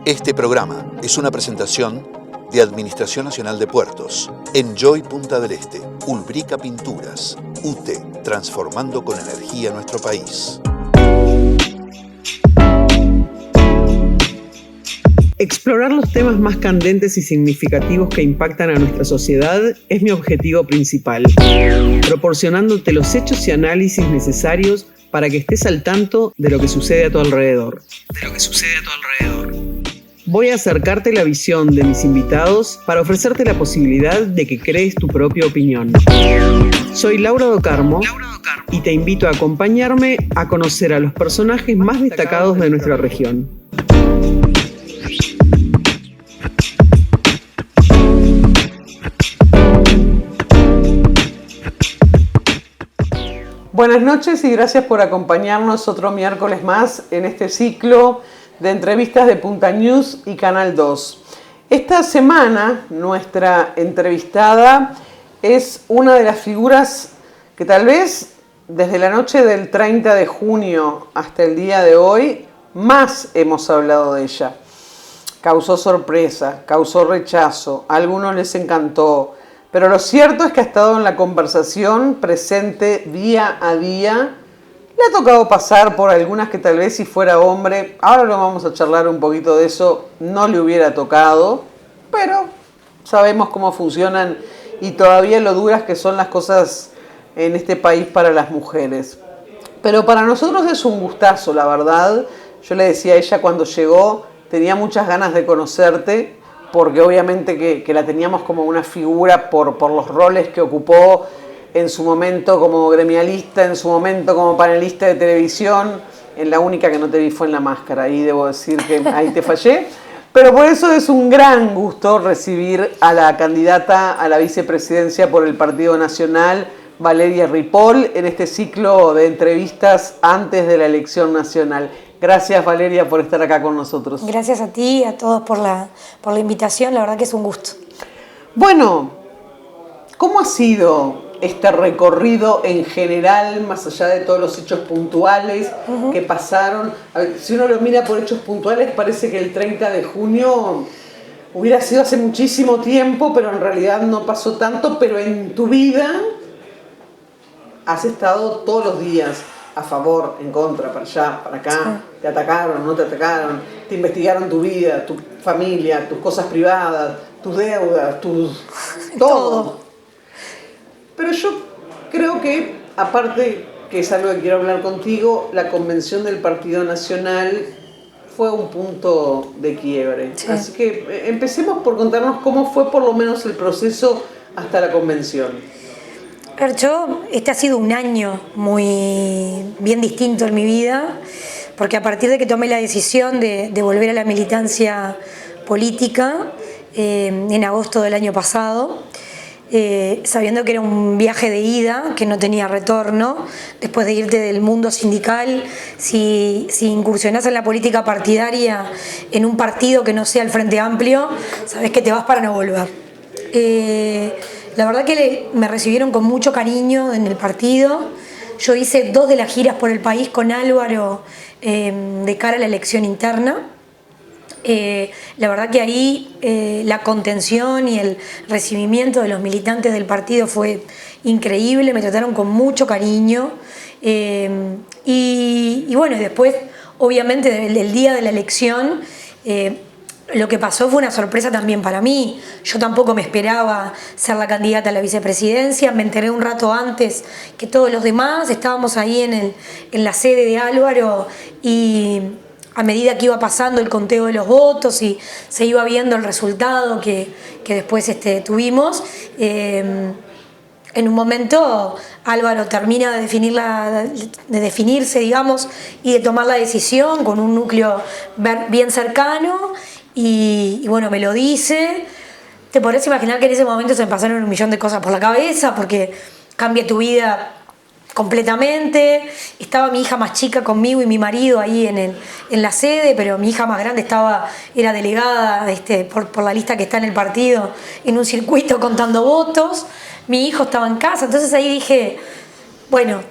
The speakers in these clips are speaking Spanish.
Este programa es una presentación de Administración Nacional de Puertos, Enjoy Punta del Este, Ulbrica Pinturas, UTE, transformando con energía nuestro país. Explorar los temas más candentes y significativos que impactan a nuestra sociedad es mi objetivo principal, proporcionándote los hechos y análisis necesarios para que estés al tanto de lo que sucede a tu alrededor. Voy a acercarte la visión de mis invitados para ofrecerte la posibilidad de que crees tu propia opinión. Soy Laura Do Carmo y te invito a acompañarme a conocer a los personajes más destacados de nuestra región. Buenas noches y gracias por acompañarnos otro miércoles más en este ciclo de entrevistas de Punta News y Canal 2. Esta semana nuestra entrevistada es una de las figuras que tal vez desde la noche del 30 de junio hasta el día de hoy más hemos hablado de ella. Causó sorpresa, causó rechazo, a algunos les encantó, pero lo cierto es que ha estado en la conversación presente día a día. Le ha tocado pasar por algunas que tal vez si fuera hombre, ahora lo vamos a charlar un poquito de eso, no le hubiera tocado, pero sabemos cómo funcionan y todavía lo duras que son las cosas en este país para las mujeres. Pero para nosotros es un gustazo, la verdad. Yo le decía a ella cuando llegó, tenía muchas ganas de conocerte, porque obviamente que la teníamos como una figura por los roles que ocupó en su momento como gremialista, en su momento como panelista de televisión. En la única que no te vi fue en La Máscara, ahí debo decir que ahí te fallé. Pero por eso es un gran gusto recibir a la candidata a la vicepresidencia por el Partido Nacional, Valeria Ripoll, en este ciclo de entrevistas antes de la elección nacional. Gracias, Valeria, por estar acá con nosotros. Gracias a ti y a todos por la invitación, la verdad que es un gusto. Bueno, ¿cómo ha sido este recorrido en general, más allá de todos los hechos puntuales que pasaron? A ver, si uno lo mira por hechos puntuales, parece que el 30 de junio hubiera sido hace muchísimo tiempo, pero en realidad no pasó tanto, pero en tu vida has estado todos los días a favor, en contra, para allá, para acá, sí. Te atacaron, no te atacaron, te investigaron tu vida, tu familia, tus cosas privadas, tus deudas, todo. Pero yo creo que, aparte que es algo que quiero hablar contigo, la convención del Partido Nacional fue un punto de quiebre. Sí. Así que empecemos por contarnos cómo fue por lo menos el proceso hasta la convención. Este ha sido un año muy bien distinto en mi vida, porque a partir de que tomé la decisión de volver a la militancia política en agosto del año pasado, sabiendo que era un viaje de ida, que no tenía retorno, después de irte del mundo sindical, si incursionás en la política partidaria en un partido que no sea el Frente Amplio, sabés que te vas para no volver. La verdad que me recibieron con mucho cariño en el partido. Yo hice 2 de las giras por el país con Álvaro de cara a la elección interna. La verdad que ahí la contención y el recibimiento de los militantes del partido fue increíble, me trataron con mucho cariño. Y bueno, después, obviamente, el día de la elección, lo que pasó fue una sorpresa también para mí. Yo tampoco me esperaba ser la candidata a la vicepresidencia. Me enteré un rato antes que todos los demás. Estábamos ahí en la sede de Álvaro y a medida que iba pasando el conteo de los votos y se iba viendo el resultado que después tuvimos, en un momento Álvaro termina de definirse, digamos, y de tomar la decisión con un núcleo bien cercano. Y bueno, me lo dice. Te podrás imaginar que en ese momento se me pasaron un millón de cosas por la cabeza, porque cambia tu vida completamente. Estaba mi hija más chica conmigo y mi marido ahí en la sede, pero mi hija más grande era delegada por la lista que está en el partido en un circuito contando votos. Mi hijo estaba en casa, entonces ahí dije, bueno,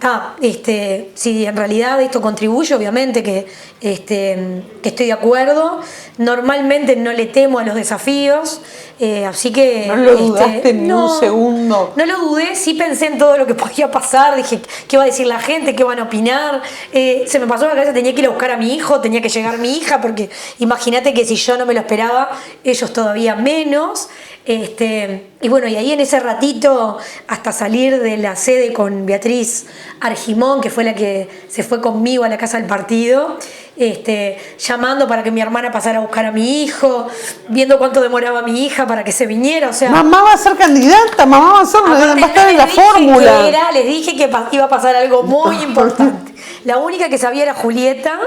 si en realidad esto contribuye, obviamente que estoy de acuerdo. Normalmente no le temo a los desafíos, así que... ¿No lo dudaste ni un segundo? No lo dudé, sí pensé en todo lo que podía pasar, dije, ¿qué va a decir la gente? ¿Qué van a opinar? Se me pasó la cabeza, tenía que ir a buscar a mi hijo, tenía que llegar mi hija, porque imagínate que si yo no me lo esperaba, ellos todavía menos. Y bueno, y ahí en ese ratito, hasta salir de la sede con Beatriz Argimón, que fue la que se fue conmigo a la casa del partido, llamando para que mi hermana pasara a buscar a mi hijo, viendo cuánto demoraba mi hija para que se viniera, o sea... Mamá va a ser candidata, mamá va a estar en la fórmula. Les dije que iba a pasar algo muy importante. La única que sabía era Julieta,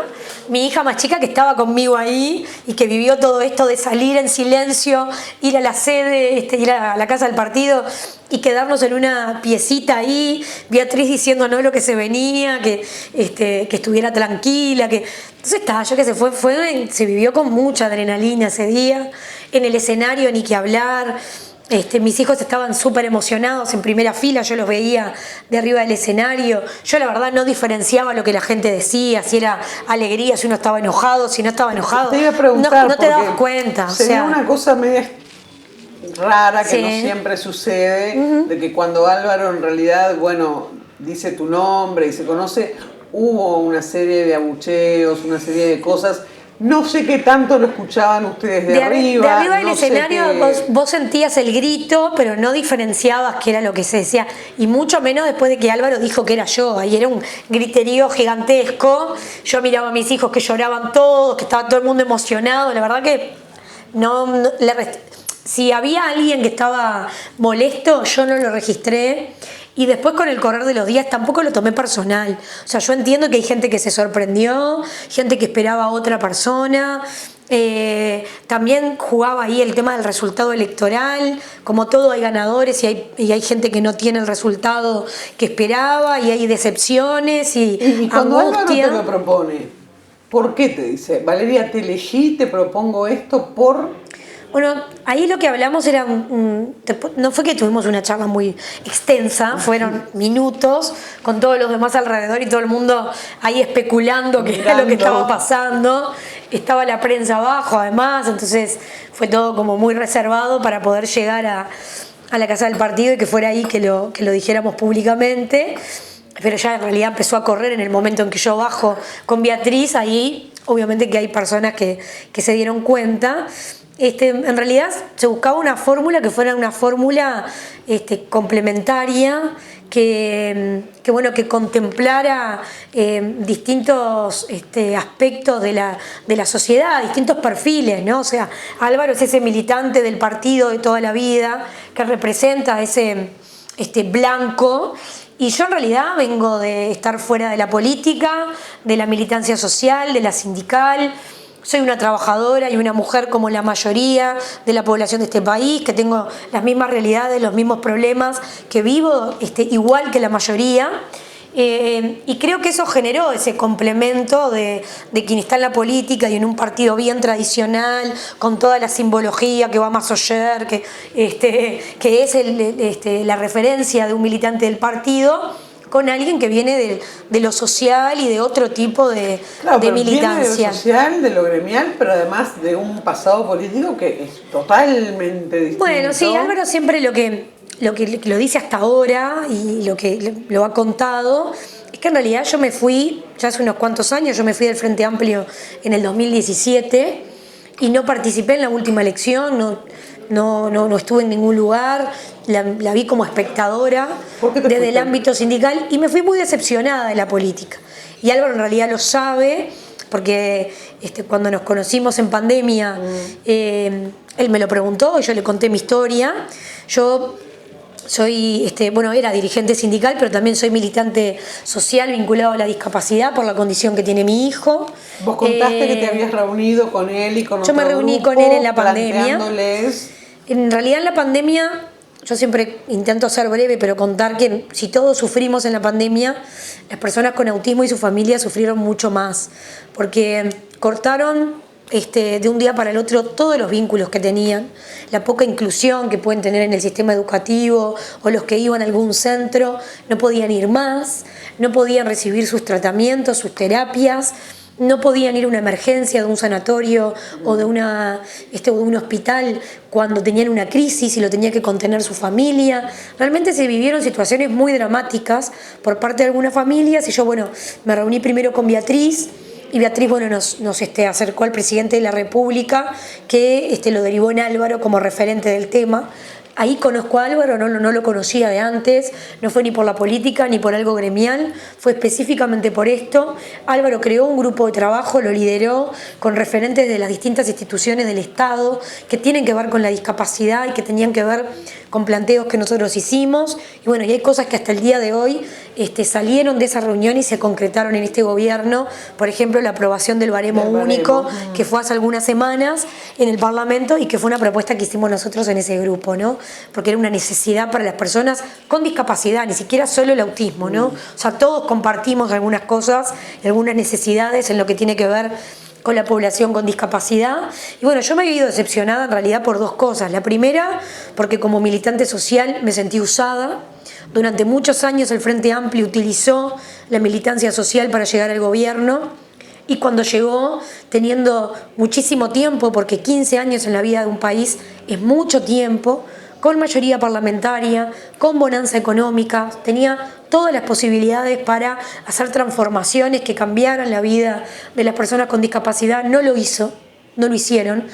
mi hija más chica, que estaba conmigo ahí y que vivió todo esto de salir en silencio, ir a la sede, ir a la casa del partido y quedarnos en una piecita ahí, Beatriz diciéndonos lo que se venía, que estuviera tranquila, que... Entonces yo que se vivió con mucha adrenalina ese día, en el escenario ni que hablar. Mis hijos estaban súper emocionados en primera fila, yo los veía de arriba del escenario. Yo la verdad no diferenciaba lo que la gente decía, si era alegría, si uno estaba enojado, si no estaba enojado. Te iba a preguntar, no te dabas cuenta. Sería una cosa media rara que no siempre sucede, de que cuando Álvaro en realidad, dice tu nombre y se conoce, hubo una serie de abucheos, una serie de cosas. No sé qué tanto lo escuchaban ustedes de arriba. De arriba del escenario vos sentías el grito, pero no diferenciabas qué era lo que se decía. Y mucho menos después de que Álvaro dijo que era yo. Ahí era un griterío gigantesco. Yo miraba a mis hijos que lloraban todos, que estaba todo el mundo emocionado. La verdad que si había alguien que estaba molesto, yo no lo registré. Y después con el correr de los días tampoco lo tomé personal. O sea, yo entiendo que hay gente que se sorprendió, gente que esperaba a otra persona. También jugaba ahí el tema del resultado electoral. Como todo hay ganadores y hay gente que no tiene el resultado que esperaba y hay decepciones y cuando angustia. Álvaro te lo propone, ¿por qué te dice? Valeria, te elegí, te propongo esto por... Bueno, ahí lo que hablamos era, no fue que tuvimos una charla muy extensa, fueron minutos con todos los demás alrededor y todo el mundo ahí especulando qué era lo que estaba pasando. Estaba la prensa abajo además, entonces fue todo como muy reservado para poder llegar a la casa del partido y que fuera ahí que lo dijéramos públicamente. Pero ya en realidad empezó a correr en el momento en que yo bajo con Beatriz, ahí obviamente que hay personas que se dieron cuenta. En realidad se buscaba una fórmula que fuera una fórmula complementaria, que contemplara distintos aspectos de la sociedad, distintos perfiles, ¿no? O sea, Álvaro es ese militante del partido de toda la vida que representa ese blanco. Y yo en realidad vengo de estar fuera de la política, de la militancia social, de la sindical. Soy una trabajadora y una mujer como la mayoría de la población de este país, que tengo las mismas realidades, los mismos problemas, que vivo igual que la mayoría. Y creo que eso generó ese complemento de quien está en la política y en un partido bien tradicional, con toda la simbología que va más allá, que es la referencia de un militante del partido, con alguien que viene de lo social y de otro tipo de militancia. Viene de lo social, de lo gremial, pero además de un pasado político que es totalmente distinto. Bueno, sí, Álvaro siempre lo que lo dice hasta ahora y lo que lo ha contado es que en realidad yo me fui, ya hace unos cuantos años, yo me fui del Frente Amplio en el 2017 y no participé en la última elección, no estuve en ningún lugar, la vi como espectadora desde el ámbito sindical y me fui muy decepcionada de la política. Y Álvaro en realidad lo sabe, porque cuando nos conocimos en pandemia, él me lo preguntó y yo le conté mi historia. Yo soy, era dirigente sindical, pero también soy militante social vinculado a la discapacidad por la condición que tiene mi hijo. Vos contaste que te habías reunido con él y con otro grupo. Yo me reuní con él en la pandemia. En realidad en la pandemia, yo siempre intento ser breve, pero contar que si todos sufrimos en la pandemia, las personas con autismo y su familia sufrieron mucho más, porque cortaron de un día para el otro todos los vínculos que tenían, la poca inclusión que pueden tener en el sistema educativo, o los que iban a algún centro no podían ir más, no podían recibir sus tratamientos, sus terapias, no podían ir a una emergencia de un sanatorio o de un hospital cuando tenían una crisis y lo tenía que contener su familia. Realmente se vivieron situaciones muy dramáticas por parte de algunas familias, y yo, me reuní primero con Beatriz, y Beatriz, nos acercó al presidente de la República, que lo derivó en Álvaro como referente del tema. Ahí conozco a Álvaro, no lo conocía de antes, no fue ni por la política ni por algo gremial, fue específicamente por esto. Álvaro creó un grupo de trabajo, lo lideró con referentes de las distintas instituciones del Estado que tienen que ver con la discapacidad y que tenían que ver con planteos que nosotros hicimos. Y y hay cosas que hasta el día de hoy salieron de esa reunión y se concretaron en este gobierno. Por ejemplo, la aprobación del baremo único, que fue hace algunas semanas en el Parlamento y que fue una propuesta que hicimos nosotros en ese grupo, ¿no? Porque era una necesidad para las personas con discapacidad, ni siquiera solo el autismo, ¿no? O sea, todos compartimos algunas cosas y algunas necesidades en lo que tiene que ver con la población con discapacidad. Y yo me había ido decepcionada en realidad por dos cosas. La primera, porque como militante social me sentí usada. Durante muchos años el Frente Amplio utilizó la militancia social para llegar al gobierno, y cuando llegó, teniendo muchísimo tiempo, porque 15 años en la vida de un país es mucho tiempo, con mayoría parlamentaria, con bonanza económica, tenía todas las posibilidades para hacer transformaciones que cambiaran la vida de las personas con discapacidad. No lo hizo, no hicieron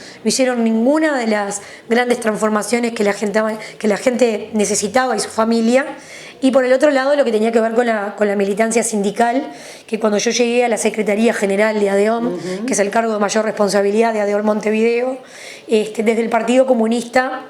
ninguna de las grandes transformaciones que la gente necesitaba y su familia. Y por el otro lado, lo que tenía que ver con la militancia sindical, que cuando yo llegué a la Secretaría General de ADEOM, que es el cargo de mayor responsabilidad de ADEOM Montevideo, desde el Partido Comunista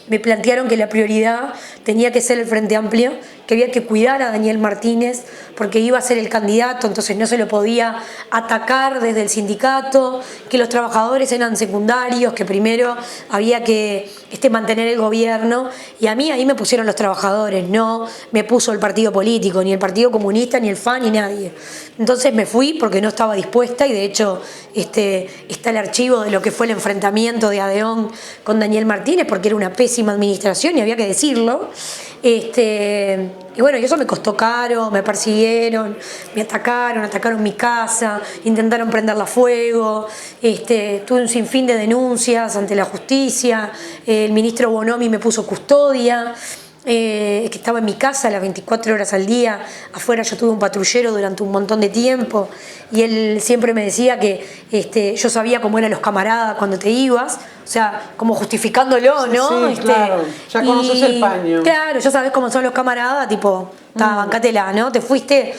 me plantearon que la prioridad tenía que ser el Frente Amplio, que había que cuidar a Daniel Martínez porque iba a ser el candidato, entonces no se lo podía atacar desde el sindicato, que los trabajadores eran secundarios, que primero había que mantener el gobierno, y a mí ahí me pusieron los trabajadores, no me puso el partido político, ni el Partido Comunista, ni el FA, ni nadie. Entonces me fui porque no estaba dispuesta, y de hecho está el archivo de lo que fue el enfrentamiento de ADEOM con Daniel Martínez, porque era una pésima administración y había que decirlo. Y eso me costó caro, me persiguieron, me atacaron mi casa, intentaron prenderla a fuego, tuve un sinfín de denuncias ante la justicia, el ministro Bonomi me puso custodia, que estaba en mi casa las 24 horas al día, afuera yo tuve un patrullero durante un montón de tiempo, y él siempre me decía que yo sabía cómo eran los camaradas cuando te ibas, o sea, como justificándolo, ¿no? Sí, claro, ya conoces el paño. Claro, ya sabes cómo son los camaradas, tipo, bancátela, ¿no? Te fuiste,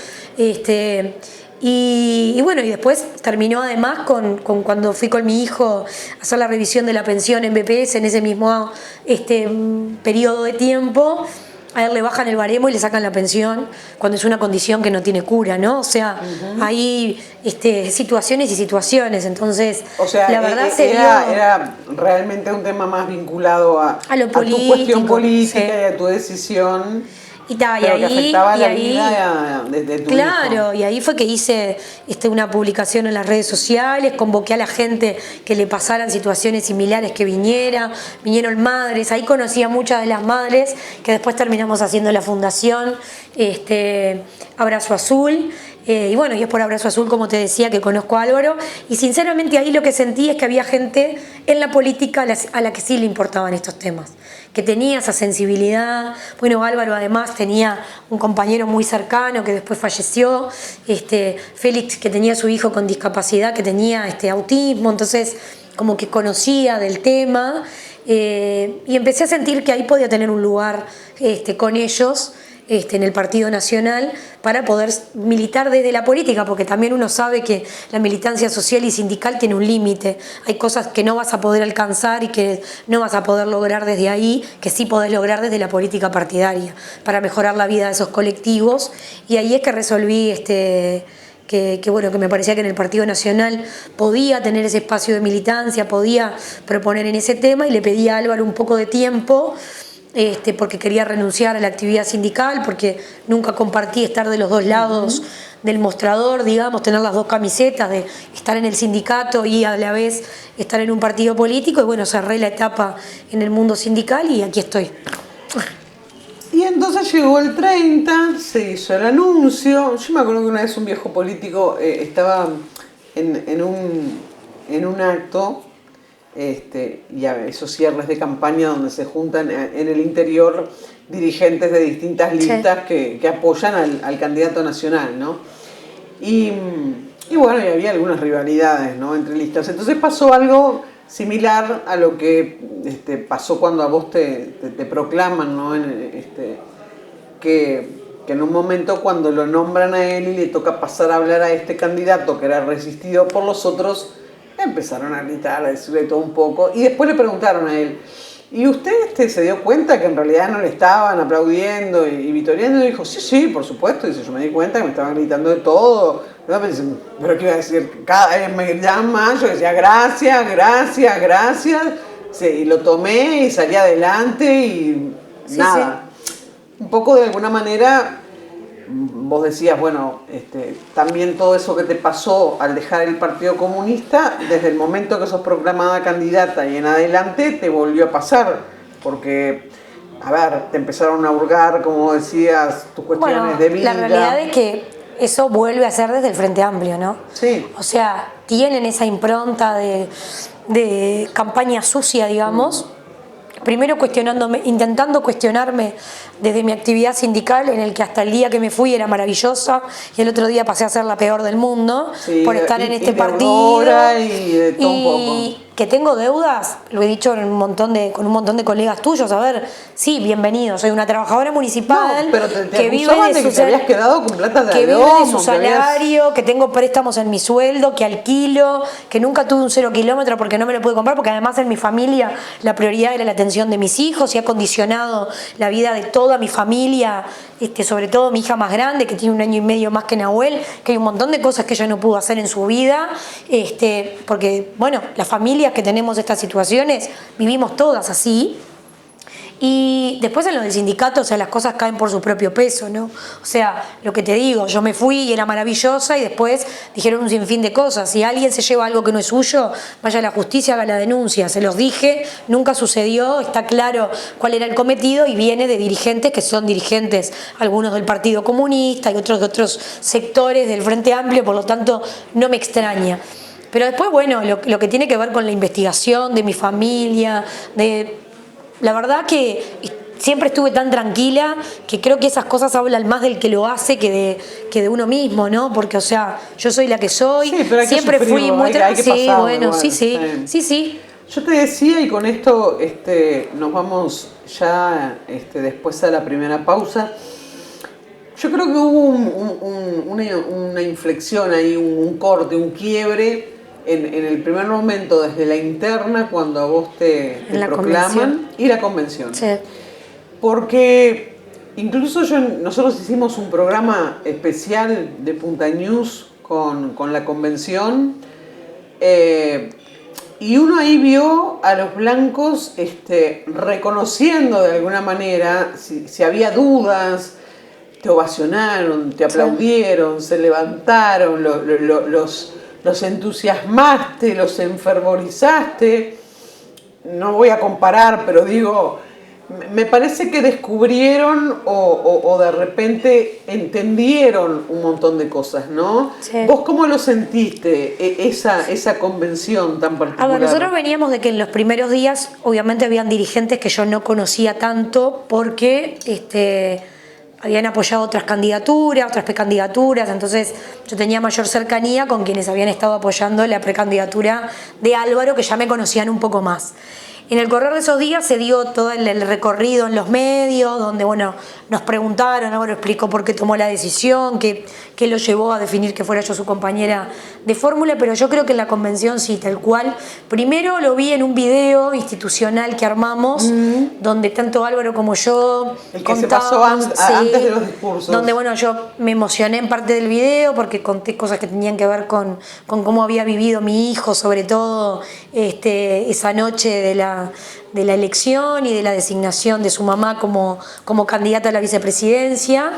y después terminó además con cuando fui con mi hijo a hacer la revisión de la pensión en BPS en ese mismo periodo de tiempo. A él le bajan el baremo y le sacan la pensión cuando es una condición que no tiene cura, ¿no? O sea, hay situaciones y situaciones, entonces, o sea, la verdad era realmente un tema más vinculado a tu cuestión política, sí, y a tu decisión. Que afectaba la vida de tu hijo. Y ahí fue que hice una publicación en las redes sociales, convoqué a la gente que le pasaran situaciones similares, que vinieron madres, ahí conocí a muchas de las madres, que después terminamos haciendo la fundación Abrazo Azul. Y es por Abrazo Azul, como te decía, que conozco a Álvaro, y sinceramente ahí lo que sentí es que había gente en la política a la que sí le importaban estos temas, que tenía esa sensibilidad. Álvaro además tenía un compañero muy cercano que después falleció, Félix, que tenía su hijo con discapacidad, que tenía autismo, entonces como que conocía del tema, y empecé a sentir que ahí podía tener un lugar con ellos, en el Partido Nacional, para poder militar desde la política, porque también uno sabe que la militancia social y sindical tiene un límite. Hay cosas que no vas a poder alcanzar y que no vas a poder lograr desde ahí, que sí podés lograr desde la política partidaria, para mejorar la vida de esos colectivos. Y ahí es que resolví que me parecía que en el Partido Nacional podía tener ese espacio de militancia, podía proponer en ese tema, y le pedí a Álvaro un poco de tiempo, porque quería renunciar a la actividad sindical, porque nunca compartí estar de los dos lados del mostrador, digamos, tener las dos camisetas, de estar en el sindicato y a la vez estar en un partido político, y bueno, cerré la etapa en el mundo sindical y aquí estoy. Y entonces llegó el 30, se hizo el anuncio. Yo me acuerdo que una vez un viejo político estaba en un acto, y a esos cierres de campaña donde se juntan en el interior dirigentes de distintas listas que apoyan al candidato nacional, ¿no? Y bueno, y había algunas rivalidades, ¿no?, entre listas. Entonces pasó algo similar a lo que pasó cuando a vos te proclaman, ¿no? Que en un momento cuando lo nombran a él y le toca pasar a hablar a este candidato que era resistido por los otros, empezaron a gritar, a decirle todo un poco, y después le preguntaron a él, ¿y usted se dio cuenta que en realidad no le estaban aplaudiendo y vitoreando? Y dijo, sí, por supuesto. Dice, yo me di cuenta que me estaban gritando de todo. Pero ¿qué iba a decir? Cada vez me gritaban más, yo decía, gracias. Sí, y lo tomé y salí adelante y nada. Sí. Un poco de alguna manera, vos decías, bueno, también todo eso que te pasó al dejar el Partido Comunista, desde el momento que sos proclamada candidata y en adelante, te volvió a pasar, porque, a ver, te empezaron a hurgar, como decías, tus cuestiones de vida. La realidad es que eso vuelve a ser desde el Frente Amplio, ¿no? Sí. O sea, tienen esa impronta de campaña sucia, digamos. Primero intentando cuestionarme desde mi actividad sindical, en el que hasta el día que me fui era maravillosa y el otro día pasé a ser la peor del mundo, sí, por estar en este partido. Y de todo un poco. Que tengo deudas, lo he dicho con un montón de colegas tuyos, a ver, sí, bienvenido, soy una trabajadora municipal, no, pero te que vive de que te habías quedado con plata de que vive de su salario, que tengo préstamos en mi sueldo, que alquilo, que nunca tuve un 0 kilómetro porque no me lo pude comprar, porque además en mi familia la prioridad era la atención de mis hijos y ha condicionado la vida de toda mi familia, sobre todo mi hija más grande, que tiene 1 año y medio más que Nahuel, que hay un montón de cosas que ella no pudo hacer en su vida, porque, bueno, las familias que tenemos estas situaciones vivimos todas así. Y después en lo del sindicato, o sea, las cosas caen por su propio peso, ¿no? O sea, lo que te digo, yo me fui y era maravillosa y después dijeron un sinfín de cosas. Si alguien se lleva algo que no es suyo, vaya a la justicia, haga la denuncia. Se los dije, nunca sucedió, está claro cuál era el cometido y viene de dirigentes que son dirigentes, algunos del Partido Comunista y otros de otros sectores del Frente Amplio, por lo tanto no me extraña. Pero después, bueno, lo que tiene que ver con la investigación de mi familia, la verdad que siempre estuve tan tranquila que creo que esas cosas hablan más del que lo hace que de uno mismo, ¿no? Porque, o sea, yo soy la que soy, sí, pero siempre fui muy tranquila. Sí, bueno, sí. Yo te decía, y con esto nos vamos ya después a la primera pausa. Yo creo que hubo una inflexión ahí, un corte, un quiebre en el primer momento desde la interna, cuando a vos te proclaman, y la convención. Sí. Porque incluso nosotros hicimos un programa especial de Punta News con la convención, y uno ahí vio a los blancos reconociendo de alguna manera si había dudas. Te ovacionaron, te aplaudieron, se levantaron, los entusiasmaste, los enfervorizaste. No voy a comparar, pero digo, me parece que descubrieron o de repente entendieron un montón de cosas, ¿no? Sí. ¿Vos cómo lo sentiste, esa convención tan particular? A ver, nosotros veníamos de que en los primeros días, obviamente, habían dirigentes que yo no conocía tanto porque habían apoyado otras candidaturas, otras precandidaturas, entonces yo tenía mayor cercanía con quienes habían estado apoyando la precandidatura de Álvaro, que ya me conocían un poco más. En el correr de esos días se dio todo el recorrido en los medios, donde, bueno, nos preguntaron, Álvaro explicó por qué tomó la decisión, qué lo llevó a definir que fuera yo su compañera de fórmula, pero yo creo que en la convención sí, tal cual. Primero lo vi en un video institucional que armamos, donde tanto Álvaro como yo el que se pasó antes de los discursos. Donde, bueno, yo me emocioné en parte del video porque conté cosas que tenían que ver con cómo había vivido mi hijo, sobre todo esa noche de la elección y de la designación de su mamá como candidata a la vicepresidencia.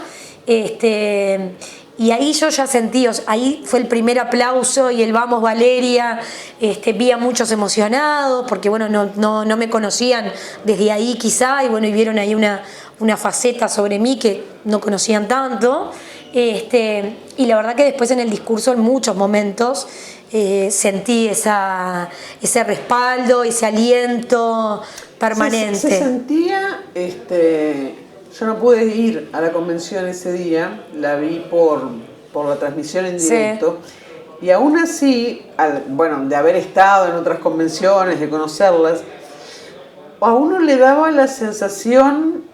Y ahí yo ya sentí, ahí fue el primer aplauso y el vamos Valeria, vi a muchos emocionados porque bueno, no me conocían desde ahí quizá y bueno, y vieron ahí una faceta sobre mí que no conocían tanto. Y la verdad que después en el discurso en muchos momentos sentí ese respaldo, ese aliento permanente. Se sentía, yo no pude ir a la convención ese día, la vi por la transmisión en directo, y aún así, de haber estado en otras convenciones, de conocerlas, a uno le daba la sensación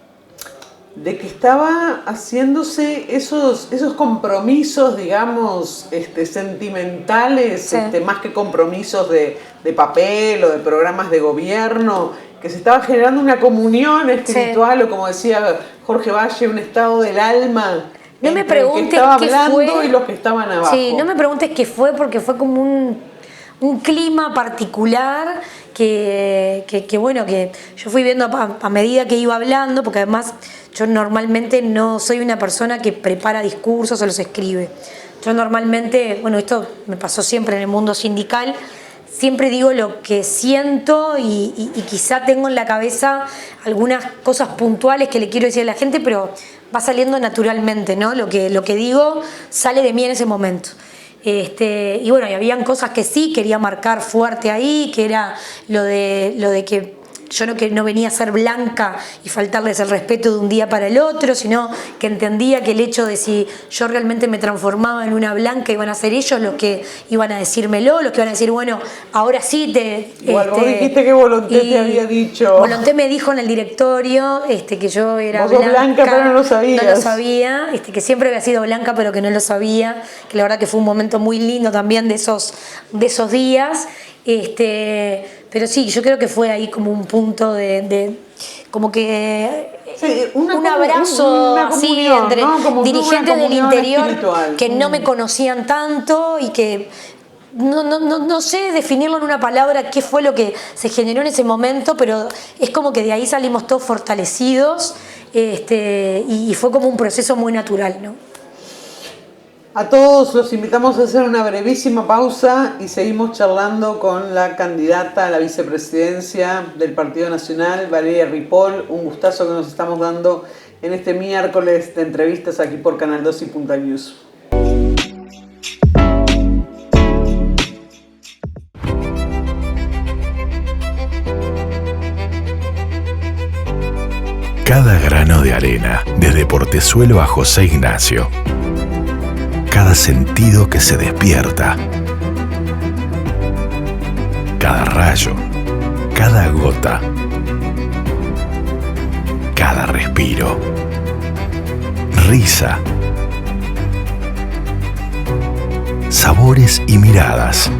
de que estaba haciéndose esos compromisos, digamos, sentimentales, más que compromisos de papel o de programas de gobierno, que se estaba generando una comunión espiritual, o como decía Jorge Valle, un estado del alma. No me preguntes el que estaba qué hablando fue, y los que estaban abajo. Sí, no me preguntes qué fue, porque fue como un clima particular que bueno, que yo fui viendo a medida que iba hablando, porque además yo normalmente no soy una persona que prepara discursos o los escribe. Yo normalmente, bueno, esto me pasó siempre en el mundo sindical, siempre digo lo que siento y quizá tengo en la cabeza algunas cosas puntuales que le quiero decir a la gente, pero va saliendo naturalmente, ¿no? Lo que digo sale de mí en ese momento. Y bueno, y habían cosas que sí quería marcar fuerte ahí, que era lo de que yo no venía a ser blanca y faltarles el respeto de un día para el otro, sino que entendía que el hecho de si yo realmente me transformaba en una blanca iban a ser ellos los que iban a decírmelo, los que iban a decir, bueno, ahora sí te... Igual vos dijiste que Volonté te había dicho. Volonté me dijo en el directorio que yo era vos sos blanca pero no lo sabías. No lo sabía, que siempre había sido blanca pero que no lo sabía, que la verdad que fue un momento muy lindo también de esos días. Pero sí, yo creo que fue ahí como un punto de como que un abrazo así entre dirigentes del interior espiritual, que no me conocían tanto y que no sé definirlo en una palabra qué fue lo que se generó en ese momento, pero es como que de ahí salimos todos fortalecidos, y fue como un proceso muy natural, ¿no? A todos los invitamos a hacer una brevísima pausa y seguimos charlando con la candidata a la vicepresidencia del Partido Nacional, Valeria Ripoll. Un gustazo que nos estamos dando en este miércoles de entrevistas aquí por Canal 2 y Punta News. Cada grano de arena, desde Portezuelo a José Ignacio. Cada sentido que se despierta, cada rayo, cada gota, cada respiro, risa, sabores y miradas,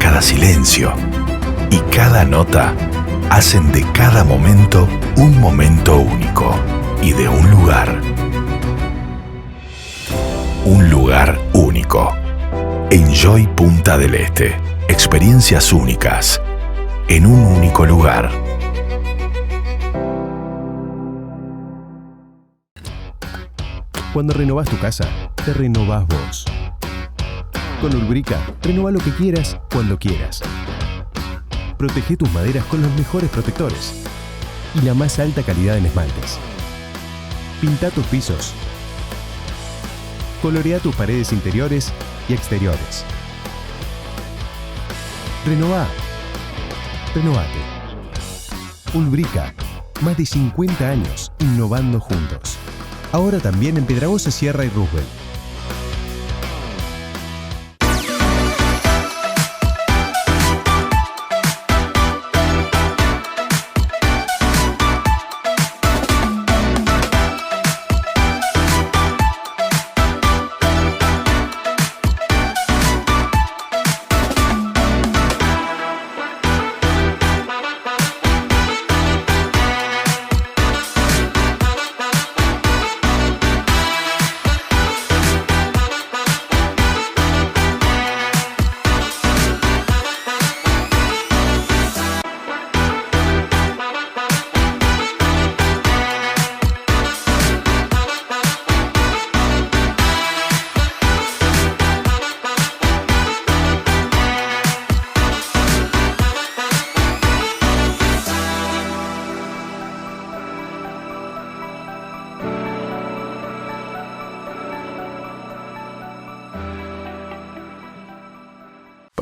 cada silencio y cada nota hacen de cada momento un momento único y de un lugar. Un lugar único. Enjoy Punta del Este. Experiencias únicas. En un único lugar. Cuando renovás tu casa, te renovás vos. Con Ulbrica, renová lo que quieras, cuando quieras. Protege tus maderas con los mejores protectores y la más alta calidad en esmaltes. Pinta tus pisos. Colorea tus paredes interiores y exteriores. Renová. Renovate. Ulbrica. Más de 50 años innovando juntos. Ahora también en Piedrabuena, Sierra y Roosevelt.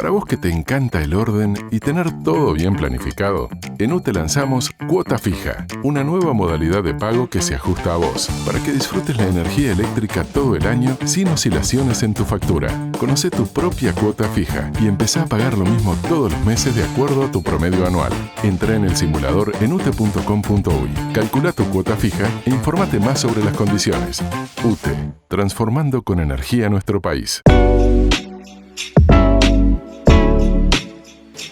Para vos que te encanta el orden y tener todo bien planificado, en UTE lanzamos Cuota Fija, una nueva modalidad de pago que se ajusta a vos, para que disfrutes la energía eléctrica todo el año sin oscilaciones en tu factura. Conocé tu propia cuota fija y empezá a pagar lo mismo todos los meses de acuerdo a tu promedio anual. Entrá en el simulador en ute.com.uy, calcula tu cuota fija e informate más sobre las condiciones. UTE, transformando con energía nuestro país.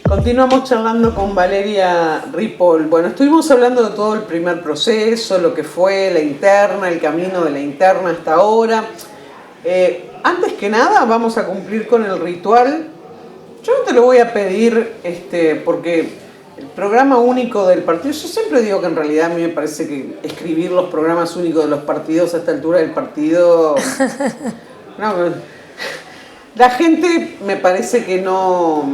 Continuamos charlando con Valeria Ripoll. Bueno, estuvimos hablando de todo el primer proceso, lo que fue la interna, el camino de la interna hasta ahora. Antes que nada, vamos a cumplir con el ritual. Yo no te lo voy a pedir porque el programa único del partido, yo siempre digo que en realidad a mí me parece que escribir los programas únicos de los partidos a esta altura del partido... No, la gente me parece que no...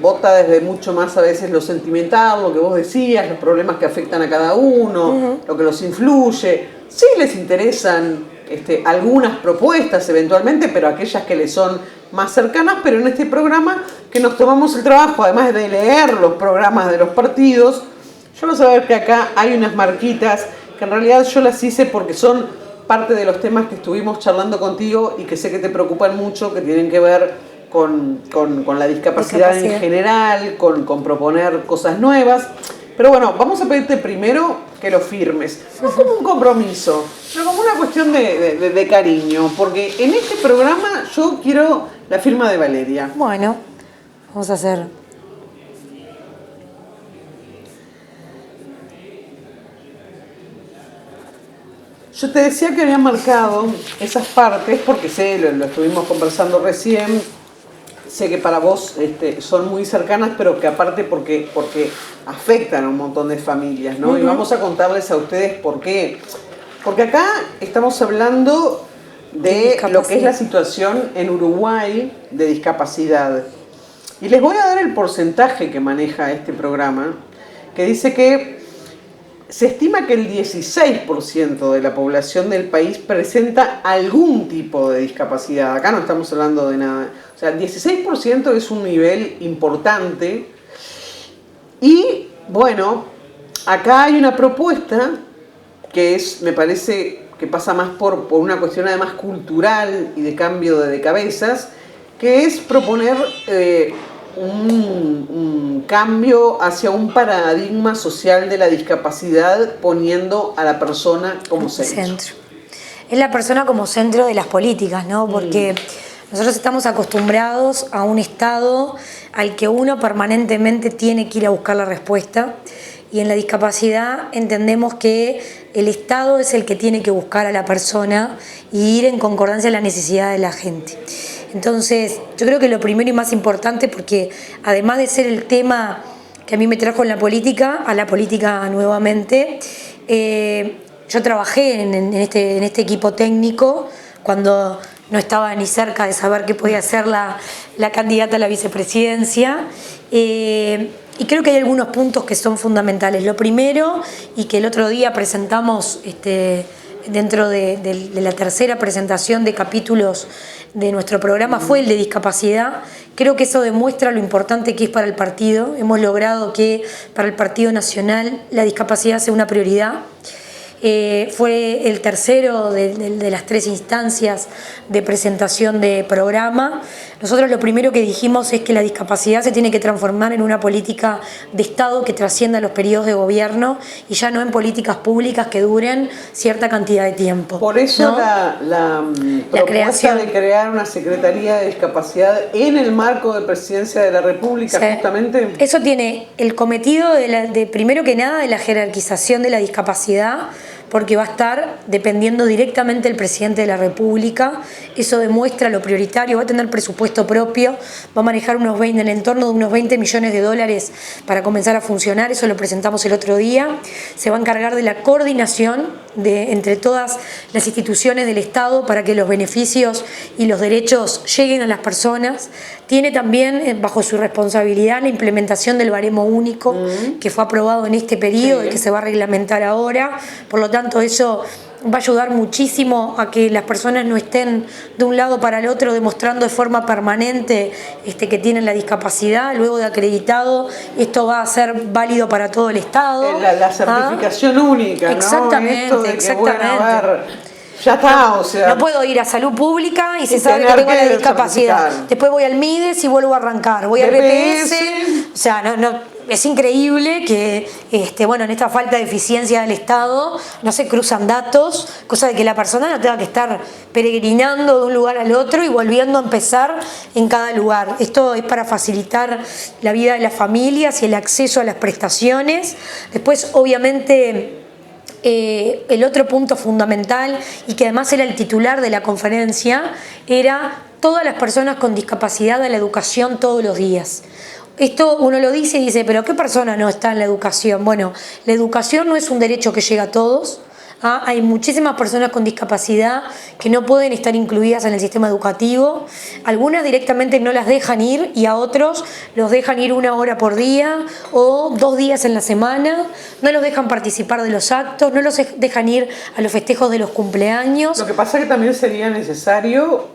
vota desde mucho más a veces lo sentimental, lo que vos decías, los problemas que afectan a cada uno, lo que los influye. Sí les interesan algunas propuestas eventualmente, pero aquellas que les son más cercanas, pero en este programa que nos tomamos el trabajo, además de leer los programas de los partidos, yo vas a ver que acá hay unas marquitas que en realidad yo las hice porque son parte de los temas que estuvimos charlando contigo y que sé que te preocupan mucho, que tienen que ver con la discapacidad en general, con proponer cosas nuevas. Pero bueno, vamos a pedirte primero que lo firmes. No como un compromiso, sino como una cuestión de cariño. Porque en este programa yo quiero la firma de Valeria. Bueno, vamos a hacer... Yo te decía que había marcado esas partes porque sé, lo estuvimos conversando recién. Sé que para vos son muy cercanas, pero que aparte porque afectan a un montón de familias, ¿no? Y vamos a contarles a ustedes por qué. Porque acá estamos hablando de lo que es la situación en Uruguay de discapacidad. Y les voy a dar el porcentaje que maneja este programa, que dice que se estima que el 16% de la población del país presenta algún tipo de discapacidad. Acá no estamos hablando de nada. O sea, el 16% es un nivel importante. Y, bueno, acá hay una propuesta que me parece que pasa más por una cuestión además cultural y de cambio de cabezas, que es proponer un cambio hacia un paradigma social de la discapacidad poniendo a la persona como centro. Es la persona como centro de las políticas, ¿no? Porque nosotros estamos acostumbrados a un Estado al que uno permanentemente tiene que ir a buscar la respuesta, y en la discapacidad entendemos que el Estado es el que tiene que buscar a la persona y ir en concordancia a la necesidad de la gente. Entonces, yo creo que lo primero y más importante, porque además de ser el tema que a mí me trajo a la política nuevamente, yo trabajé en este equipo técnico cuando no estaba ni cerca de saber qué podía ser la candidata a la vicepresidencia. Y creo que hay algunos puntos que son fundamentales. Lo primero, y que el otro día presentamos dentro de la tercera presentación de capítulos de nuestro programa, fue el de discapacidad. Creo que eso demuestra lo importante que es para el partido. Hemos logrado que para el Partido Nacional la discapacidad sea una prioridad. Fue el tercero de las 3 instancias de presentación de programa. Nosotros lo primero que dijimos es que la discapacidad se tiene que transformar en una política de Estado que trascienda los periodos de gobierno y ya no en políticas públicas que duren cierta cantidad de tiempo. Por eso, ¿no? la propuesta de crear una Secretaría de Discapacidad en el marco de Presidencia de la República, sí, justamente. Eso tiene el cometido de primero que nada de la jerarquización de la discapacidad, porque va a estar dependiendo directamente del presidente de la República. Eso demuestra lo prioritario. Va a tener presupuesto propio, va a manejar en el entorno de unos 20 millones de dólares para comenzar a funcionar. Eso lo presentamos el otro día. Se va a encargar de la coordinación entre todas las instituciones del Estado para que los beneficios y los derechos lleguen a las personas. Tiene también bajo su responsabilidad la implementación del baremo único que fue aprobado en este periodo y que se va a reglamentar ahora. Por lo tanto, tanto eso va a ayudar muchísimo a que las personas no estén de un lado para el otro demostrando de forma permanente que tienen la discapacidad. Luego de acreditado, esto va a ser válido para todo el Estado. La certificación única, ¿no? Exactamente, Esto de que, exactamente. Bueno, a ver, ya está, o sea... No puedo ir a salud pública y se sabe que tengo la discapacidad. Después voy al MIDES y vuelvo a arrancar. Voy al BPS. O sea, es increíble que en esta falta de eficiencia del Estado no se cruzan datos, cosa de que la persona no tenga que estar peregrinando de un lugar al otro y volviendo a empezar en cada lugar. Esto es para facilitar la vida de las familias y el acceso a las prestaciones. Después, obviamente... el otro punto fundamental, y que además era el titular de la conferencia, era todas las personas con discapacidad a la educación todos los días. Esto uno lo dice y dice, pero ¿qué persona no está en la educación? Bueno, la educación no es un derecho que llega a todos. Hay muchísimas personas con discapacidad que no pueden estar incluidas en el sistema educativo. Algunas directamente no las dejan ir y a otros los dejan ir 1 hora por día o 2 días en la semana. No los dejan participar de los actos, no los dejan ir a los festejos de los cumpleaños. Lo que pasa es que también sería necesario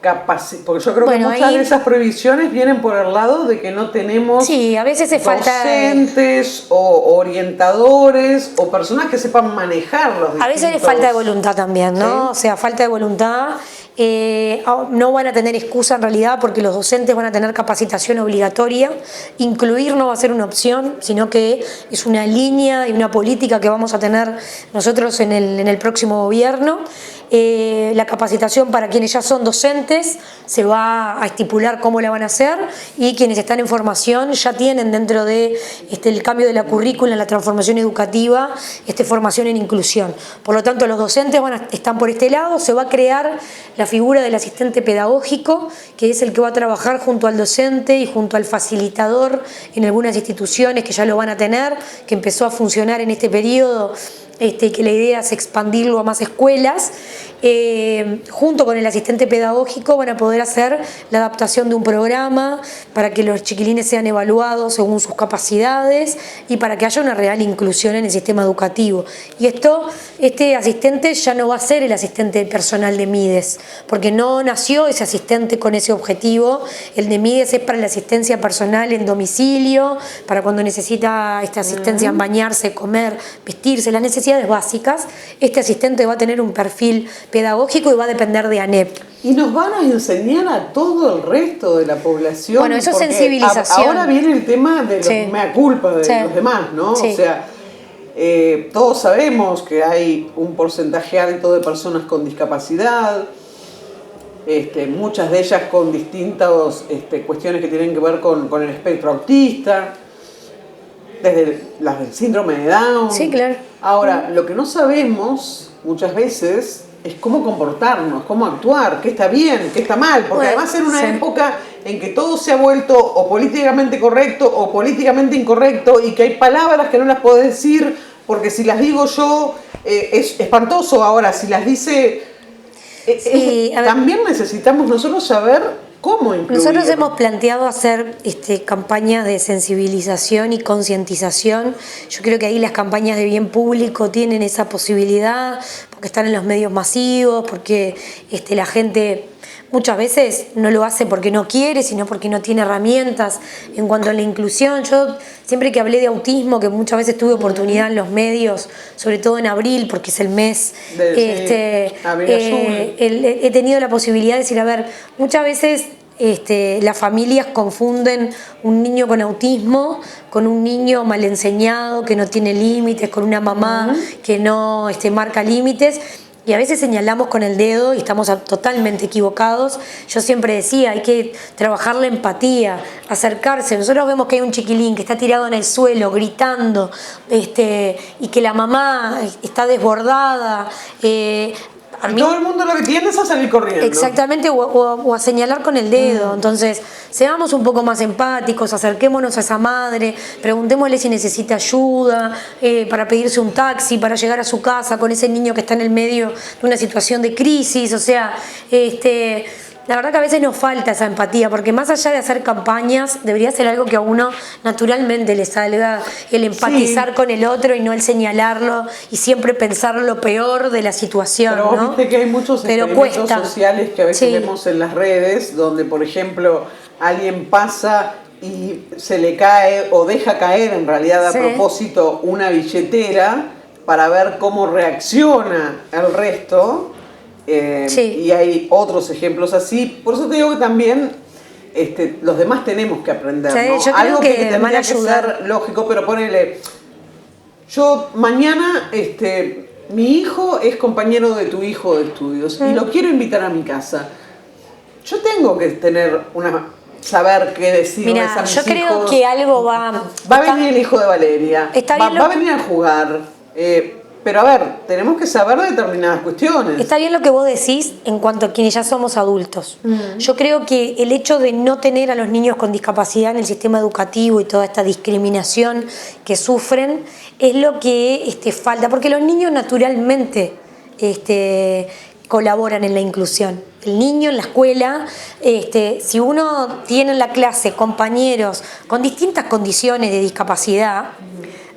porque yo creo que muchas de esas prohibiciones vienen por el lado de que no tenemos a veces docentes o orientadores o personas que sepan manejar los distintos... A veces es falta de voluntad también, ¿no? ¿Sí? O sea, falta de voluntad. No van a tener excusa en realidad porque los docentes van a tener capacitación obligatoria. Incluir no va a ser una opción, sino que es una línea y una política que vamos a tener nosotros en el próximo gobierno. La capacitación para quienes ya son docentes se va a estipular cómo la van a hacer, y quienes están en formación ya tienen dentro de el cambio de la currícula, la transformación educativa, formación en inclusión. Por lo tanto, los docentes están por este lado. Se va a crear la figura del asistente pedagógico, que es el que va a trabajar junto al docente y junto al facilitador en algunas instituciones que ya lo van a tener, que empezó a funcionar en este periodo, que la idea es expandirlo a más escuelas. Junto con el asistente pedagógico van a poder hacer la adaptación de un programa para que los chiquilines sean evaluados según sus capacidades y para que haya una real inclusión en el sistema educativo. Y este asistente ya no va a ser el asistente personal de MIDES, porque no nació ese asistente con ese objetivo. El de MIDES es para la asistencia personal en domicilio, para cuando necesita esta asistencia en bañarse, comer, vestirse, las necesidades básicas. Este asistente va a tener un perfil pedagógico y va a depender de ANEP. Y nos van a enseñar a todo el resto de la población. Bueno, eso es sensibilización. Ahora viene el tema de los mea culpa de los demás, ¿no? Sí. O sea, todos sabemos que hay un porcentaje alto de personas con discapacidad, muchas de ellas con distintas cuestiones que tienen que ver con el espectro autista, desde las del síndrome de Down. Sí, claro. Ahora, lo que no sabemos muchas veces es cómo comportarnos, cómo actuar, qué está bien, qué está mal, porque además en una época en que todo se ha vuelto o políticamente correcto o políticamente incorrecto, y que hay palabras que no las podés decir porque si las digo yo es espantoso. Ahora, si las dice... también necesitamos nosotros saber cómo incluir. Nosotros hemos planteado hacer campañas de sensibilización y concientización. Yo creo que ahí las campañas de bien público tienen esa posibilidad, porque están en los medios masivos, porque la gente muchas veces no lo hace porque no quiere, sino porque no tiene herramientas. En cuanto a la inclusión, yo siempre que hablé de autismo, que muchas veces tuve oportunidad en los medios, sobre todo en abril, porque es el mes, he tenido la posibilidad de decir, a ver, muchas veces las familias confunden un niño con autismo con un niño mal enseñado, que no tiene límites, con una mamá que no marca límites. Y a veces señalamos con el dedo y estamos totalmente equivocados. Yo siempre decía, hay que trabajar la empatía, acercarse. Nosotros vemos que hay un chiquilín que está tirado en el suelo, gritando, y que la mamá está desbordada. Todo el mundo lo que tiene es a salir corriendo. Exactamente, o a señalar con el dedo. Entonces, seamos un poco más empáticos, acerquémonos a esa madre, preguntémosle si necesita ayuda, para pedirse un taxi, para llegar a su casa con ese niño que está en el medio de una situación de crisis. O sea, La verdad que a veces nos falta esa empatía, porque más allá de hacer campañas, debería ser algo que a uno naturalmente le salga, el empatizar con el otro y no el señalarlo y siempre pensar lo peor de la situación. Pero vos viste que hay muchos experimentos sociales que a veces vemos en las redes, donde por ejemplo alguien pasa y se le cae o deja caer en realidad a propósito una billetera para ver cómo reacciona el resto. Y hay otros ejemplos así. Por eso te digo que también los demás tenemos que aprender, ¿no? Yo Algo creo que tendría que ser lógico, pero ponele, yo mañana mi hijo es compañero de tu hijo de estudios y lo quiero invitar a mi casa. Yo tengo que tener saber qué decirles a mis hijos. Yo creo que algo va a venir el hijo de Valeria, va a venir a jugar. Pero a ver, tenemos que saber determinadas cuestiones. Está bien lo que vos decís en cuanto a quienes ya somos adultos. Yo creo que el hecho de no tener a los niños con discapacidad en el sistema educativo y toda esta discriminación que sufren es lo que falta, porque los niños naturalmente colaboran en la inclusión. El niño en la escuela, si uno tiene en la clase compañeros con distintas condiciones de discapacidad,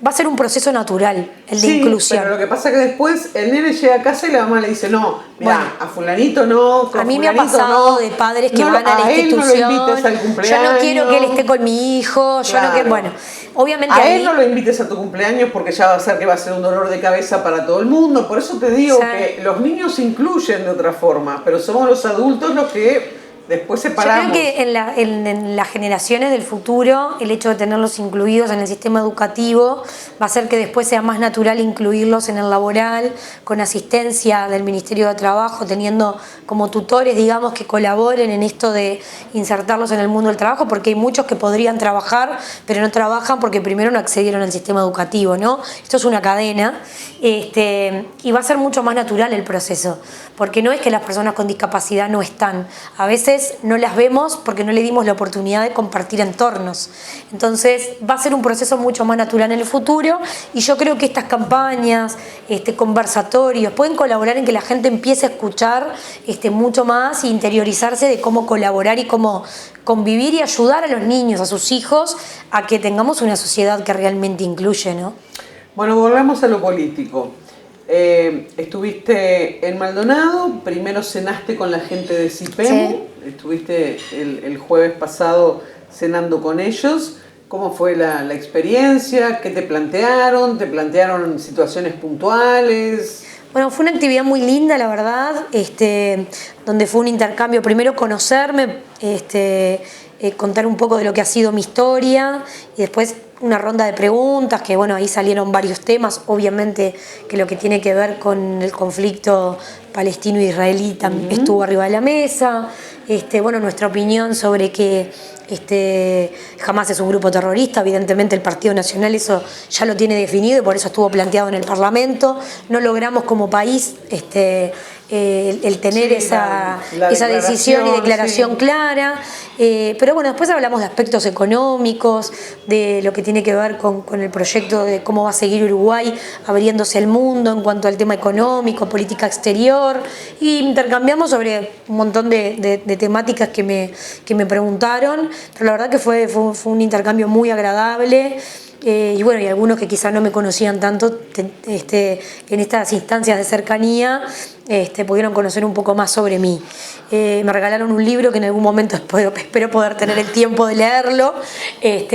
va a ser un proceso natural, el de inclusión. Pero lo que pasa es que después el nene llega a casa y la mamá le dice, no, mira, a fulanito no, a mí me ha pasado de padres que van a la institución, no lo invites al cumpleaños, yo no quiero que él esté con mi hijo, yo no quiero, bueno, obviamente a él no lo invites a tu cumpleaños porque ya va a ser que va a ser un dolor de cabeza para todo el mundo. Por eso te digo que los niños se incluyen de otra forma, pero somos los adultos los que después separamos. Yo creo que en las generaciones del futuro, el hecho de tenerlos incluidos en el sistema educativo va a hacer que después sea más natural incluirlos en el laboral, con asistencia del Ministerio de Trabajo, teniendo como tutores, digamos, que colaboren en esto de insertarlos en el mundo del trabajo, porque hay muchos que podrían trabajar, pero no trabajan porque primero no accedieron al sistema educativo, ¿no? Esto es una cadena, y va a ser mucho más natural el proceso, porque no es que las personas con discapacidad no están, a veces no las vemos porque no le dimos la oportunidad de compartir entornos. Entonces va a ser un proceso mucho más natural en el futuro, y yo creo que estas campañas, conversatorios, pueden colaborar en que la gente empiece a escuchar mucho más e interiorizarse de cómo colaborar y cómo convivir y ayudar a los niños, a sus hijos, a que tengamos una sociedad que realmente incluye, ¿no? Bueno, volvemos a lo político. Estuviste en Maldonado, primero cenaste con la gente de CIPEMU, estuviste el jueves pasado cenando con ellos. ¿Cómo fue la experiencia? ¿Qué te plantearon? ¿Te plantearon situaciones puntuales? Bueno, fue una actividad muy linda, la verdad, donde fue un intercambio, primero conocerme, contar un poco de lo que ha sido mi historia, y después una ronda de preguntas, que bueno, ahí salieron varios temas, obviamente que lo que tiene que ver con el conflicto palestino-israelí también estuvo arriba de la mesa, bueno, nuestra opinión sobre que Hamás es un grupo terrorista. Evidentemente el Partido Nacional eso ya lo tiene definido y por eso estuvo planteado en el Parlamento. No logramos como país el tener esa decisión y declaración clara, pero bueno, después hablamos de aspectos económicos, de lo que tiene que ver con el proyecto de cómo va a seguir Uruguay abriéndose al mundo en cuanto al tema económico, política exterior, y intercambiamos sobre un montón de temáticas que me preguntaron, pero la verdad que fue un intercambio muy agradable. Y bueno, y algunos que quizás no me conocían tanto en estas instancias de cercanía pudieron conocer un poco más sobre mí. Me regalaron un libro que en algún momento espero poder tener el tiempo de leerlo.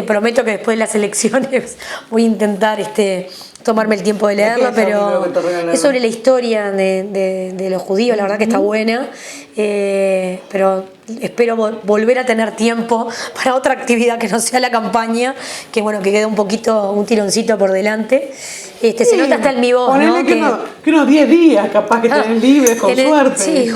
Prometo que después de las elecciones voy a intentar tomarme el tiempo de leerlo, pero es sobre la historia de los judíos, la verdad que está buena, pero espero volver a tener tiempo para otra actividad que no sea la campaña, que bueno, que queda un tironcito por delante. Se nota hasta en mi voz, ¿no? Que unos 10 días capaz que tenés libres, con suerte. Sí,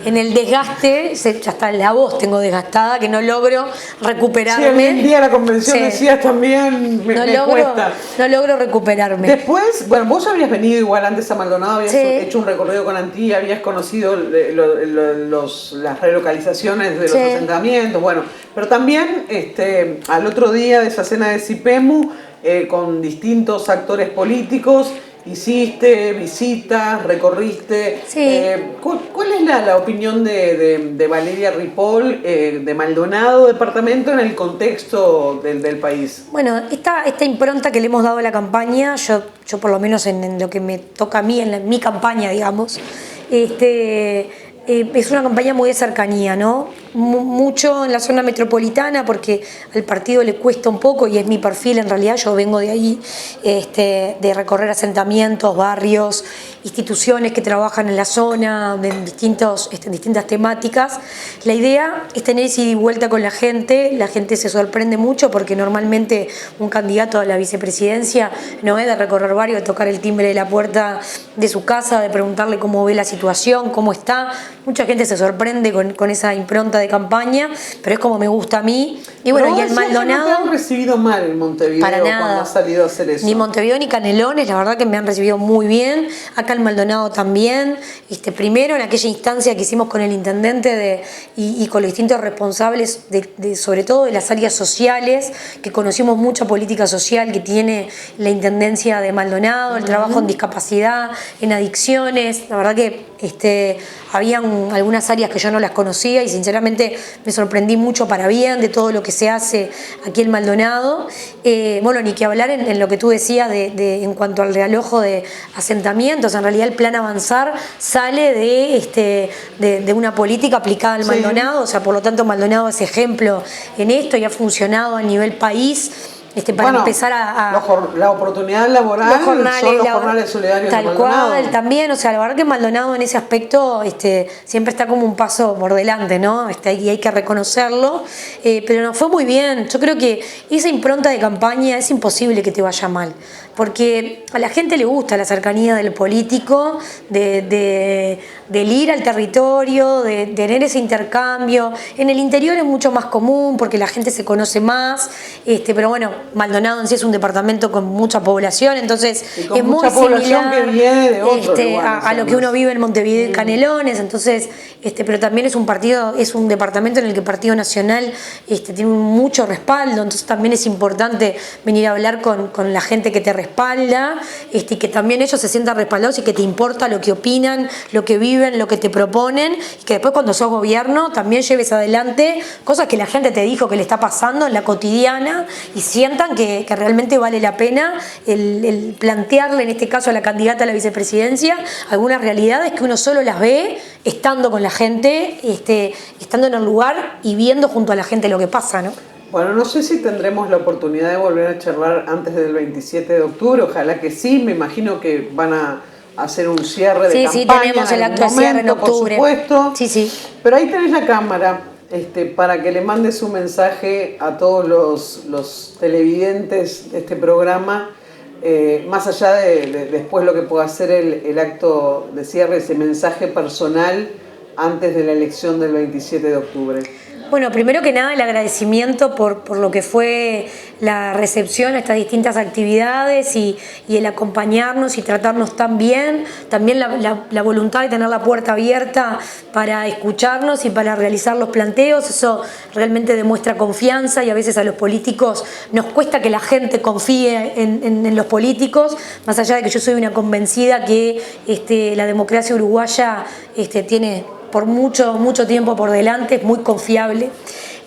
en el desgaste, ya hasta la voz tengo desgastada, que no logro recuperarme. Sí, el día de la convención decías también, me cuesta. No logro recuperarme. Después, bueno, vos habías venido igual antes a Maldonado, habías hecho un recorrido con Antía, habías conocido las relocalizaciones de los asentamientos, bueno, pero también al otro día de esa cena de CIPEMU, con distintos actores políticos, hiciste visitas, recorriste. Sí. ¿Cuál es la opinión de Valeria Ripoll, de Maldonado departamento, en el contexto del país? Bueno, esta impronta que le hemos dado a la campaña, yo por lo menos en lo que me toca a mí, en mi campaña, digamos, es una campaña muy de cercanía, ¿no? Mucho en la zona metropolitana, porque al partido le cuesta un poco, y es mi perfil en realidad. Yo vengo de ahí, de recorrer asentamientos, barrios, instituciones que trabajan en la zona, en distintas temáticas. La idea es tener esa ida y vuelta con la gente se sorprende mucho, porque normalmente un candidato a la vicepresidencia no es de recorrer barrios, de tocar el timbre de la puerta de su casa, de preguntarle cómo ve la situación, cómo está. Mucha gente se sorprende con esa impronta de campaña, pero es como me gusta a mí. Y bueno, y el Maldonado... No te han recibido mal en Montevideo para nada, cuando has salido a hacer eso. Ni Montevideo ni Canelones, la verdad que me han recibido muy bien. Acá el Maldonado también. Primero en aquella instancia que hicimos con el intendente y con los distintos responsables, sobre todo de las áreas sociales, que conocimos mucha política social que tiene la intendencia de Maldonado, el trabajo en discapacidad, en adicciones. La verdad que habían algunas áreas que yo no las conocía, y sinceramente me sorprendí mucho para bien de todo lo que se hace aquí en Maldonado. Bueno, ni que hablar en lo que tú decías en cuanto al realojo de asentamientos. En realidad el plan Avanzar sale de una política aplicada al Maldonado, o sea, por lo tanto Maldonado es ejemplo en esto y ha funcionado a nivel país. Para empezar la oportunidad laboral, son los jornales solidarios tal de Maldonado. Cual, también, o sea, la verdad que Maldonado en ese aspecto siempre está como un paso por delante, ¿no? Y hay que reconocerlo, pero nos fue muy bien. Yo creo que esa impronta de campaña es imposible que te vaya mal, porque a la gente le gusta la cercanía del político, del ir al territorio, de tener ese intercambio. En el interior es mucho más común porque la gente se conoce más, pero bueno, Maldonado en sí es un departamento con mucha población, entonces es muy similar que viene de otros lugares, a lo que uno vive en Montevideo y Canelones. Entonces, pero también es un departamento en el que el Partido Nacional tiene mucho respaldo, entonces también es importante venir a hablar con la gente que te respalda, y que también ellos se sientan respaldados y que te importa lo que opinan, lo que viven, lo que te proponen, y que después cuando sos gobierno también lleves adelante cosas que la gente te dijo que le está pasando en la cotidiana, y sientan que realmente vale la pena el plantearle, en este caso a la candidata a la vicepresidencia, algunas realidades que uno solo las ve estando con la gente, estando en el lugar y viendo junto a la gente lo que pasa, ¿no? Bueno, no sé si tendremos la oportunidad de volver a charlar antes del 27 de octubre, ojalá que sí. Me imagino que van a hacer un cierre de campaña. Sí, tenemos el acto de cierre en octubre. Por supuesto. Sí. Pero ahí tenés la cámara, para que le mandes un mensaje a todos los televidentes de este programa, más allá de después lo que pueda hacer el acto de cierre, ese mensaje personal antes de la elección del 27 de octubre. Bueno, primero que nada el agradecimiento por lo que fue la recepción a estas distintas actividades y el acompañarnos y tratarnos tan bien, también la voluntad de tener la puerta abierta para escucharnos y para realizar los planteos. Eso realmente demuestra confianza, y a veces a los políticos nos cuesta que la gente confíe en los políticos, más allá de que yo soy una convencida que la democracia uruguaya tiene por mucho tiempo por delante, es muy confiable.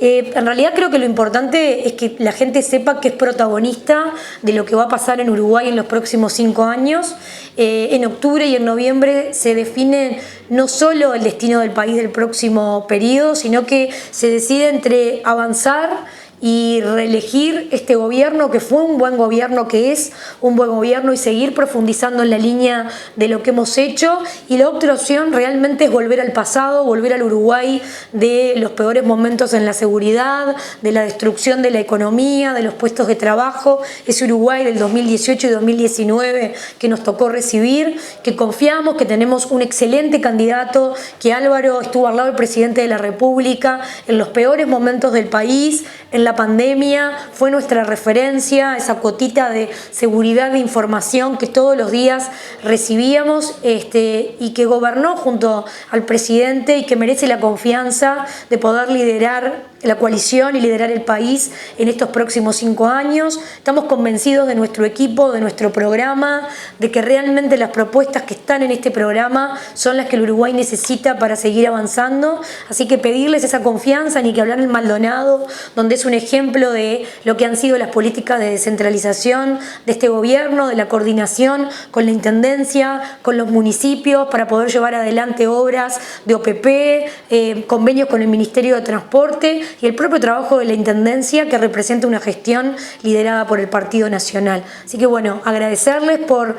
En realidad creo que lo importante es que la gente sepa que es protagonista de lo que va a pasar en Uruguay en los próximos 5 años. En octubre y en noviembre se define no solo el destino del país del próximo periodo, sino que se decide entre avanzar y reelegir este gobierno, que fue un buen gobierno, que es un buen gobierno, y seguir profundizando en la línea de lo que hemos hecho. Y la otra opción realmente es volver al pasado, volver al Uruguay de los peores momentos en la seguridad, de la destrucción de la economía, de los puestos de trabajo, ese Uruguay del 2018 y 2019 que nos tocó recibir, que confiamos, que tenemos un excelente candidato, que Álvaro estuvo al lado del presidente de la República en los peores momentos del país, en la pandemia, fue nuestra referencia, esa cuotita de seguridad de información que todos los días recibíamos, y que gobernó junto al presidente y que merece la confianza de poder liderar la coalición y liderar el país en estos próximos 5 años. Estamos convencidos de nuestro equipo, de nuestro programa, de que realmente las propuestas que están en este programa son las que el Uruguay necesita para seguir avanzando. Así que pedirles esa confianza, ni que hablar en Maldonado, donde es un ejemplo de lo que han sido las políticas de descentralización de este gobierno, de la coordinación con la Intendencia, con los municipios, para poder llevar adelante obras de OPP, convenios con el Ministerio de Transporte y el propio trabajo de la Intendencia, que representa una gestión liderada por el Partido Nacional. Así que bueno, agradecerles por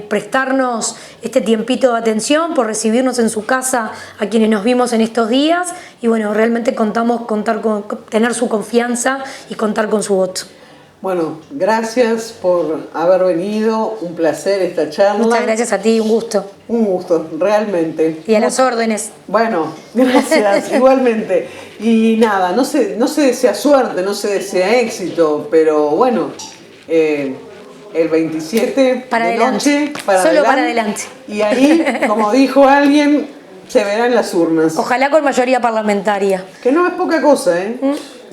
prestarnos este tiempito de atención, por recibirnos en su casa a quienes nos vimos en estos días, y bueno, realmente tener su confianza y contar con su voto. Bueno, gracias por haber venido, un placer esta charla. Muchas gracias a ti, un gusto. Un gusto, realmente. Y a las órdenes. Bueno, gracias, igualmente. Y nada, no se desea suerte, no se desea éxito, pero bueno, el 27 para de adelante. noche, para Solo adelante. para adelante. Y ahí, como dijo alguien, se verá en las urnas. Ojalá con mayoría parlamentaria. Que no es poca cosa, ¿eh?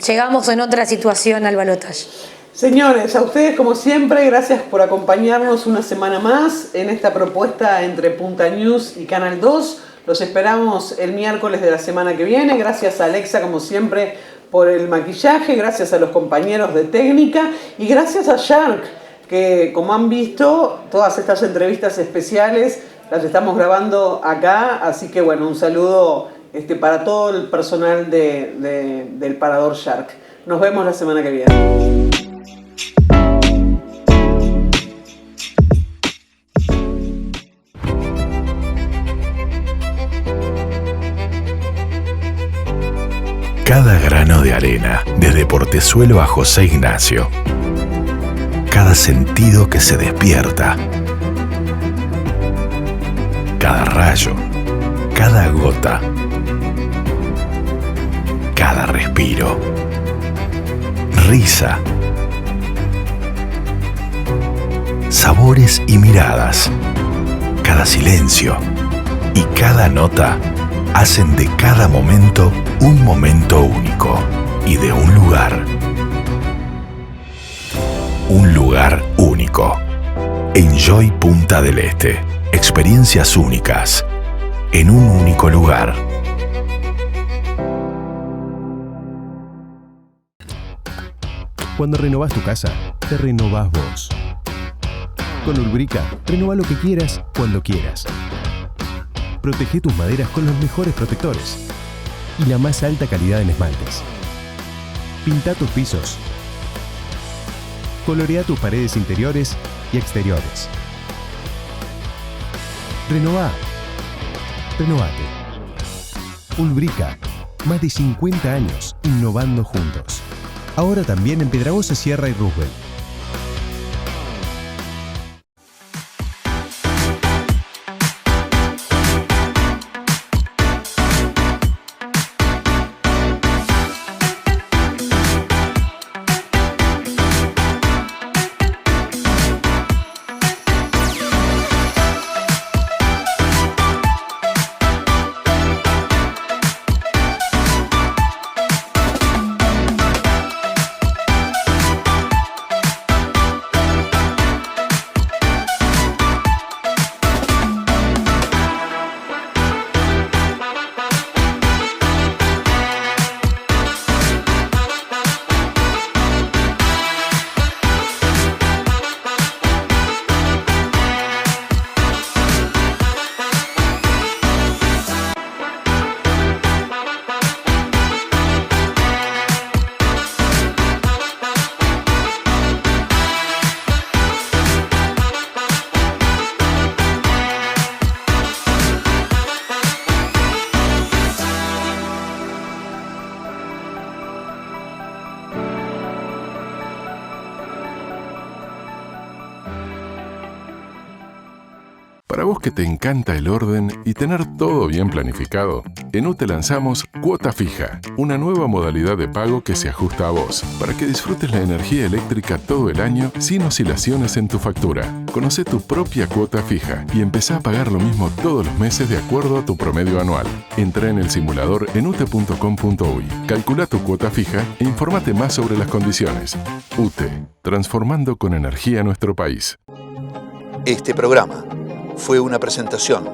Llegamos en otra situación al balotaje. Señores, a ustedes como siempre, gracias por acompañarnos una semana más en esta propuesta entre Punta News y Canal 2. Los esperamos el miércoles de la semana que viene. Gracias a Alexa, como siempre, por el maquillaje. Gracias a los compañeros de técnica. Y gracias a Shark, que como han visto, todas estas entrevistas especiales las estamos grabando acá. Así que bueno, un saludo para todo el personal del Parador Shark. Nos vemos la semana que viene. Cada grano de arena, desde Portezuelo a José Ignacio. Cada sentido que se despierta. Cada rayo, cada gota, cada respiro. Risa. Sabores y miradas. Cada silencio y cada nota hacen de cada momento un momento único y de un lugar único. Enjoy Punta del Este. Experiencias únicas en un único lugar. Cuando renovás tu casa, te renovás vos. Con Ulbrica, renová lo que quieras, cuando quieras. Protege tus maderas con los mejores protectores y la más alta calidad en esmaltes. Pinta tus pisos. Colorea tus paredes interiores y exteriores. Renová. Renovate. Ulbrica. Más de 50 años innovando juntos. Ahora también en Piedrabuena, Sierra y Roosevelt. Para vos que te encanta el orden y tener todo bien planificado, en UTE lanzamos Cuota Fija, una nueva modalidad de pago que se ajusta a vos, para que disfrutes la energía eléctrica todo el año sin oscilaciones en tu factura. Conoce tu propia cuota fija y empezá a pagar lo mismo todos los meses de acuerdo a tu promedio anual. Entra en el simulador en ute.com.uy, calcula tu cuota fija e infórmate más sobre las condiciones. UTE, transformando con energía nuestro país. Este programa fue una presentación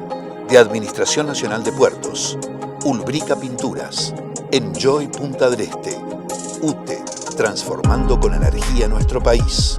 de Administración Nacional de Puertos, Ulbrica Pinturas, Enjoy Punta del Este, UTE, transformando con energía nuestro país.